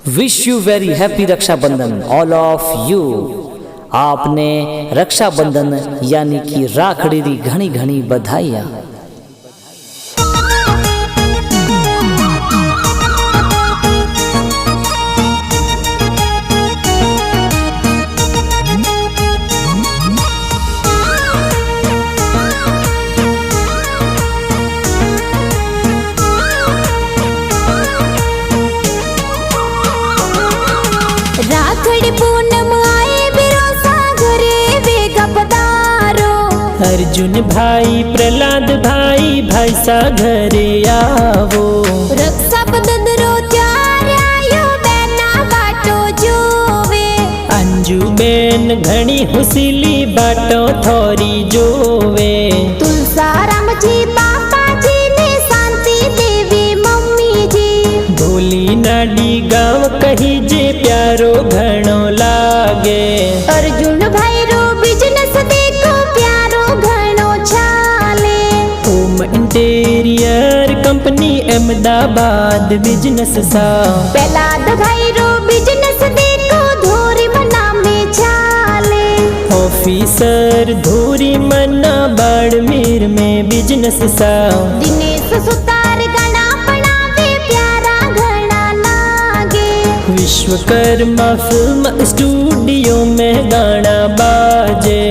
Wish you very happy Rakshabandhan all of you. आपने रक्षाबंधन यानी कि राखड़ी दी घनी घनी बधाइयां। राखड़ी पूनम आए बिरोसा घरे वेगा पधारो। अर्जुन भाई प्रहलाद भाई भाई सा घरे आवो। रक्षा बंधन रो त्यार आयो बेना बाटो जोवे। अंजू बेन घणी हुसीली बाटो थोरी जोवे। तुलसाराम जी पापा जी ने शांति देवी मम्मी जी। भोली नाडी गाँव कही जे प्यारो घणो लागे। अर्जुन भाई रो बिजनेस देखो प्यारो घणो चाले। ओम इंटीरियर कंपनी अहमदाबाद बिजनेस सा। प्रहलाद भाई रो बिजनेस देखो धोरी मना में चाले। ऑफिसर धोरी मना बाड़मेर में बिजनेस सा। दिनेश सुतार गणा बनावे प्यारा घना लागे। विश्वकर्मा फिल्म स्टूडियो में गाना बाजे।